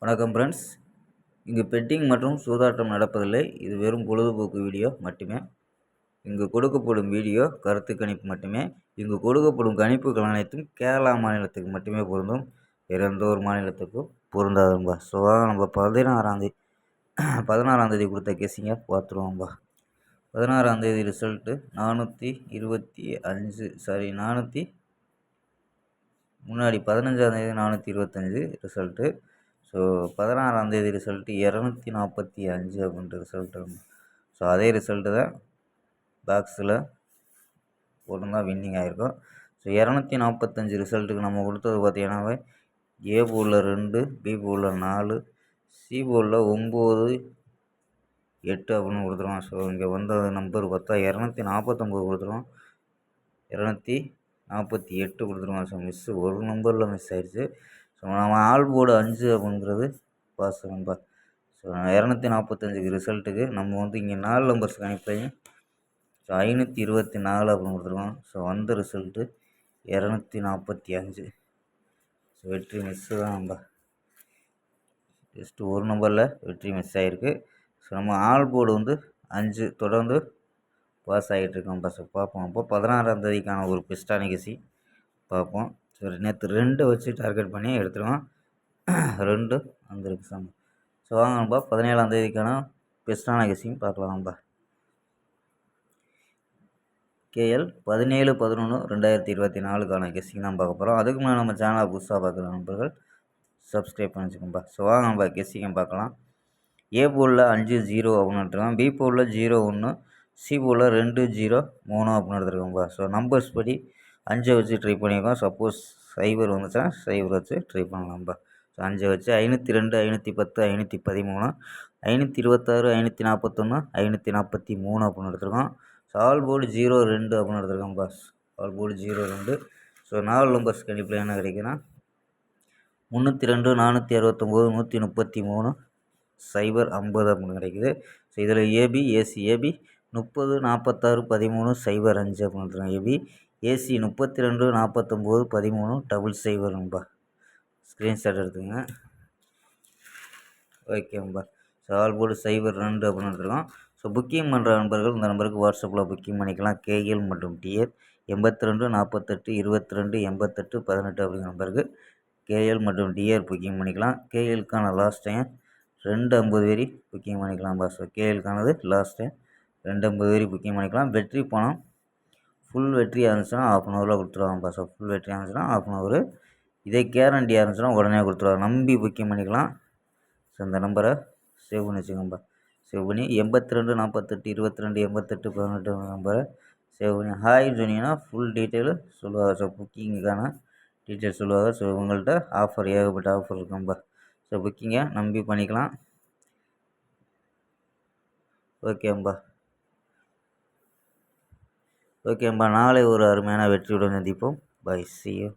வணக்கம் ஃப்ரெண்ட்ஸ். இங்கு பெட்டிங் மற்றும் சூதாட்டம் நடப்பதில்லை. இது வெறும் பொழுதுபோக்கு வீடியோ மட்டுமே. இங்கு கொடுக்கப்படும் வீடியோ கருத்து கணிப்பு மட்டுமே. இங்கு கொடுக்கப்படும் கணிப்புகள் அனைத்தும் கேரளா மாநிலத்துக்கு மட்டுமே பொருந்தும். வேறு எந்த ஒரு மாநிலத்துக்கும் பொருந்தாதும்பா. ஸோ நம்ம 16ஆம் தேதி கொடுத்த கெஸிங்க பார்த்துருவோம்பா. 16ஆம் தேதி ரிசல்ட்டு 425 முன்னாடி 15ஆம் தேதி 425 ரிசல்ட்டு. ஸோ 16ஆம் தேதி ரிசல்ட்டு 245 அப்படின்ற ரிசல்ட்டு. ஸோ அதே ரிசல்ட்டு தான் பாக்ஸில் போட்டுருந்தா வின்னிங் ஆகிருக்கும். ஸோ 245 ரிசல்ட்டுக்கு நம்ம கொடுத்தது பார்த்தீங்கன்னாவே ஏ போலில் 2, பி போலில் 4, சி போலில் 9, 8 அப்படின்னு கொடுத்துருவோம். ஸோ இங்கே வந்த நம்பர் பார்த்தா 249 கொடுத்துருவோம், 248 கொடுத்துருவோம். ஸோ ஒரு நம்பரில் மிஸ் ஆயிடுச்சு. ஸோ நம்ம ஆல் போர்டு 5 அப்படிங்கிறது பாஸ் நம்பா. ஸோ 245 ரிசல்ட்டுக்கு நம்ம இங்கே 4 நம்பர்ஸ் கணிப்பையும் ஸோ 524 அப்படின்னு கொடுத்துருக்கோம். ஸோ வந்த ரிசல்ட்டு 245. ஸோ வெற்றி மிஸ்ஸு தான் நம்பா. ஜஸ்ட்டு ஒரு நம்பரில் வெற்றி மிஸ் ஆகிருக்கு. ஸோ நம்ம ஆல் போர்டு 5 தொடர்ந்து பாஸ் ஆகிட்டுருக்கோம்ப்பா. ஸோ பார்ப்போம். அப்போ 16ஆம் தேதிக்கான ஒரு பெஸ்ட்டான கெஸி பார்ப்போம். சரி, நேற்று 2 வச்சு டார்கெட் பண்ணி எடுத்துருவோம். 2 வந்துருக்கு சாமி. ஸோ வாங்க நம்பா 17ஆம் தேதிக்கான பெஸ்ட்டான கெஸிங் பார்க்கலாம்ப்பா. கேஎல் 17/11/2024க்கான கெஸிங் தான் பார்க்க போகிறோம். அதுக்கு முன்னாடி நம்ம சேனலை புதுசாக பார்க்குற நண்பர்கள் சப்ஸ்கிரைப் பண்ணி வச்சுக்கோம்பா. ஸோ வாங்க நம்ம கெஸிங்கை பார்க்கலாம். ஏ போலில் 5-0 அப்படின்னு எடுத்துருக்கோம், பி போலில் 0-1, சி போலில் 2-0-3 அப்படின்னு எடுத்துருக்கோம்ப்பா. ஸோ நம்பர்ஸ் படி 5 வச்சு ட்ரை பண்ணியிருக்கோம். சப்போஸ் 0 வந்துச்சுன்னா 0 வச்சு ட்ரை பண்ணலாம்ப்பா. ஸோ 5 வச்சு 502, 510, 513, 526, 541, 543 அப்படின்னு எடுத்துருக்கோம். ஸோ ஆல் போர்டு 0-2 அப்படின்னு எடுத்துருக்கோம்ப்பா. All board 0-2. ஸோ 4 நம்பர்ஸ் கண்டிப்பாக என்ன கிடைக்குன்னா 302, 469, 133, 050 அப்படின்னு கிடைக்குது. ஸோ இதில் ஏபி, ஏசி, ஏபி 30, 46, 13, 05 அப்படின்றாங்க. ஏபி, ஏசி 32, 49, 13, 000 ஸ்க்ரீன்ஷாட் எடுத்துங்க. ஓகேம்பா. ஸோ ஆல் போர்டு 02 அப்படின்னு எடுத்துருக்கோம். ஸோ புக்கிங் பண்ணுற நண்பர்கள் இந்த நம்பருக்கு வாட்ஸ்அப்பில் புக்கிங் பண்ணிக்கலாம். கேஎல் மற்றும் டிஎர் 82 48 22 88 18 அப்படிங்கிற நம்பருக்கு கேஎல் மற்றும் டிஆர் புக்கிங் பண்ணிக்கலாம். கேஎலுக்கான லாஸ்ட் டைம் 250 வரி புக்கிங் பண்ணிக்கலாம்ப்பா. ஸோ கேஎலுக்கானது லாஸ்ட் டைம் 250 வரி புக்கிங் பண்ணிக்கலாம். வெற்றி பணம் ஃபுல் வெற்றியாக இருந்துச்சுன்னா ½ கொடுத்துருவாங்கப்பா. ஸோ ஃபுல் வெற்றியாக இருந்துச்சுன்னா ½ இதே கேரண்டியாக இருந்துச்சுன்னா உடனே கொடுத்துருவாங்க. நம்பி புக்கிங் பண்ணிக்கலாம். ஸோ இந்த நம்பரை சேவ் பண்ணி வச்சுக்கோங்கப்பா. சேவ் பண்ணி 82 48 22 88 18 நம்பரை சேவ் பண்ணி ஹாய்ன்னு சொன்னீங்கன்னா ஃபுல் டீட்டெயிலு சொல்லுவாங்க. ஸோ புக்கிங்குக்கான டீட்டெயில்ஸ் சொல்லுவாங்க. ஸோ உங்கள்கிட்ட ஆஃபர் ஏகப்பட்ட ஆஃபர் இருக்கும்பா. ஸோ புக்கிங்கை நம்பி பண்ணிக்கலாம். ஓகேம்பா. நாளை ஒரு அருமையான வெற்றியுடன் சந்திப்போம். Bye, see you.